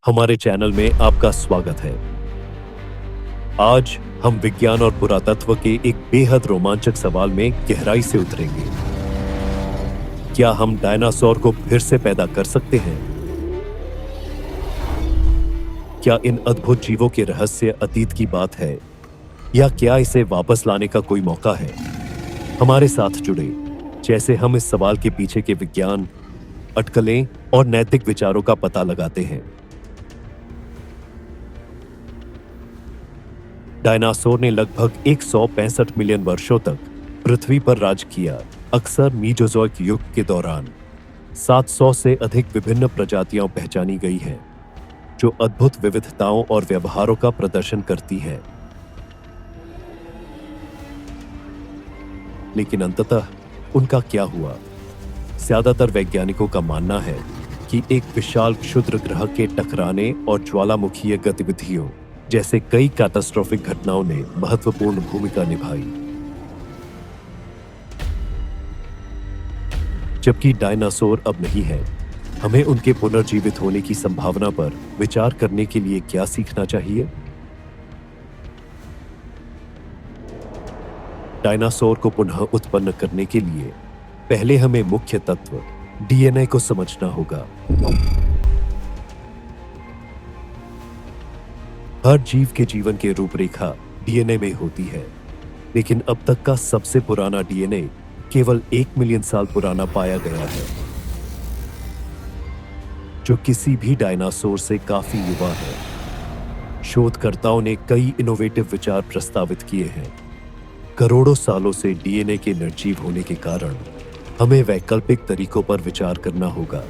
हमारे चैनल में आपका स्वागत है। आज हम विज्ञान और पुरातत्व के एक बेहद रोमांचक सवाल में गहराई से उतरेंगे। क्या हम डायनासोर को फिर से पैदा कर सकते हैं? क्या इन अद्भुत जीवों के रहस्य अतीत की बात है, या क्या इसे वापस लाने का कोई मौका है? हमारे साथ जुड़े जैसे हम इस सवाल के पीछे के विज्ञान, अटकलें और नैतिक विचारों का पता लगाते हैं। डायनासोर ने लगभग 165 मिलियन वर्षों तक पृथ्वी पर राज किया। अक्सर मीजोजोइक युग के दौरान 700 से अधिक विभिन्न प्रजातियां पहचानी गई हैं, जो अद्भुत विविधताओं और व्यवहारों का प्रदर्शन करती हैं। लेकिन अंततः उनका क्या हुआ? ज्यादातर वैज्ञानिकों का मानना है कि एक विशाल क्षुद्र ग्रह के टकराने और ज्वालामुखीय गतिविधियों जैसे कई कैटास्ट्रोफिक घटनाओं ने महत्वपूर्ण भूमिका निभाई। जबकि डायनासोर अब नहीं है, हमें उनके पुनर्जीवित होने की संभावना पर विचार करने के लिए क्या सीखना चाहिए? डायनासोर को पुनः उत्पन्न करने के लिए पहले हमें मुख्य तत्व डीएनए को समझना होगा। हर जीव के जीवन की रूपरेखा डीएनए में होती है, लेकिन अब तक का सबसे पुराना डीएनए केवल 1 मिलियन साल पुराना पाया गया है, जो किसी भी डायनासोर से काफी युवा है। शोधकर्ताओं ने कई इनोवेटिव विचार प्रस्तावित किए हैं। करोड़ों सालों से डीएनए के निर्जीव होने के कारण हमें वैकल्पिक तरीकों पर विचार करना होगा।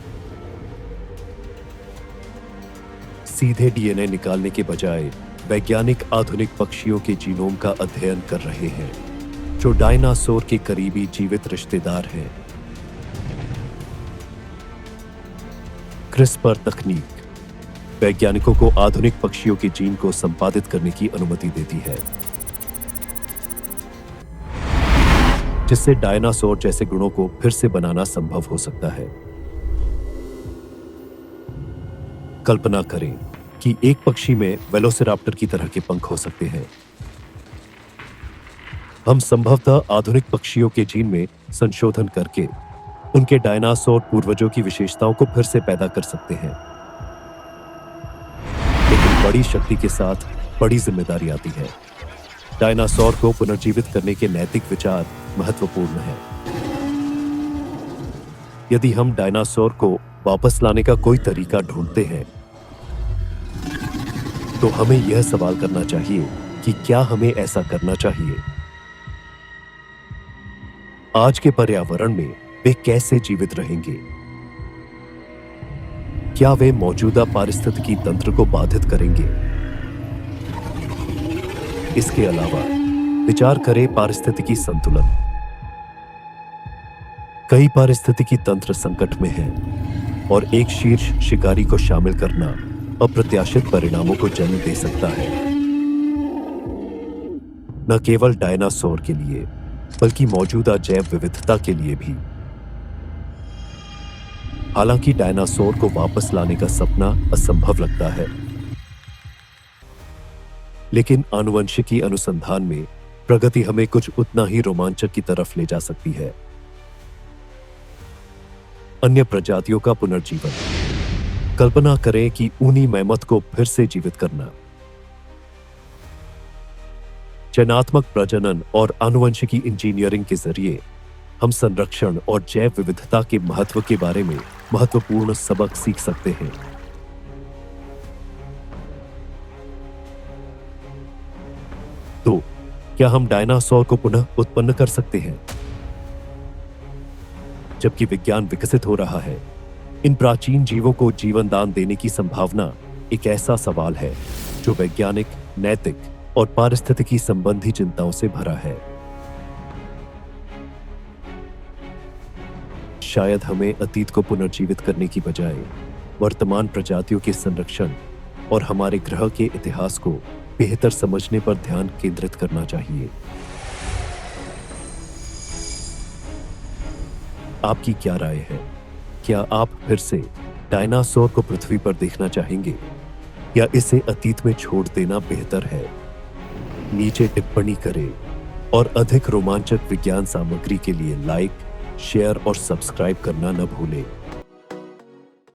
सीधे डीएनए निकालने के बजाय वैज्ञानिक आधुनिक पक्षियों के जीनोम का अध्ययन कर रहे हैं, जो डायनासोर के करीबी जीवित रिश्तेदार हैं। क्रिस्पर तकनीक वैज्ञानिकों को आधुनिक पक्षियों के जीन को संपादित करने की अनुमति देती है, जिससे डायनासोर जैसे गुणों को फिर से बनाना संभव हो सकता है। कल्पना करें कि एक पक्षी में वेलोसिराप्टर की तरह के पंख हो सकते हैं। हम संभवतः आधुनिक पक्षियों के जीन में संशोधन करके उनके डायनासोर पूर्वजों की विशेषताओं को फिर से पैदा कर सकते हैं। लेकिन बड़ी शक्ति के साथ बड़ी जिम्मेदारी आती है। डायनासोर को पुनर्जीवित करने के नैतिक विचार महत्वपूर्ण हैं। यदि हम डायनासोर को वापस लाने का कोई तरीका ढूंढते हैं, तो हमें यह सवाल करना चाहिए कि क्या हमें ऐसा करना चाहिए? आज के पर्यावरण में वे कैसे जीवित रहेंगे? क्या वे मौजूदा पारिस्थितिकी तंत्र को बाधित करेंगे? इसके अलावा विचार करें पारिस्थितिकी संतुलन। कई पारिस्थितिकी तंत्र संकट में हैं, और एक शीर्ष शिकारी को शामिल करना अप्रत्याशित परिणामों को जन्म दे सकता है, न केवल डायनासोर के लिए बल्कि मौजूदा जैव विविधता के लिए भी। हालांकि डायनासोर को वापस लाने का सपना असंभव लगता है, लेकिन आनुवंशिकी अनुसंधान में प्रगति हमें कुछ उतना ही रोमांचक की तरफ ले जा सकती है। अन्य प्रजातियों का पुनर्जीवन। कल्पना करें कि ऊनी मैमथ को फिर से जीवित करना। चयनात्मक प्रजनन और आनुवंशिकी इंजीनियरिंग के जरिए हम संरक्षण और जैव विविधता के महत्व के बारे में महत्वपूर्ण सबक सीख सकते हैं। तो क्या हम डायनासोर को पुनः उत्पन्न कर सकते हैं? जबकि विज्ञान विकसित हो रहा है, इन प्राचीन जीवों को जीवन दान देने की संभावना एक ऐसा सवाल है जो वैज्ञानिक, नैतिक और पारिस्थितिकी संबंधी चिंताओं से भरा है। शायद हमें अतीत को पुनर्जीवित करने की बजाय वर्तमान प्रजातियों के संरक्षण और हमारे ग्रह के इतिहास को बेहतर समझने पर ध्यान केंद्रित करना चाहिए। आपकी क्या राय है? क्या आप फिर से डायनासोर को पृथ्वी पर देखना चाहेंगे? या इसे अतीत में छोड़ देना बेहतर है? नीचे टिप्पणी करें और अधिक रोमांचक विज्ञान सामग्री के लिए लाइक, शेयर और सब्सक्राइब करना न भूलें।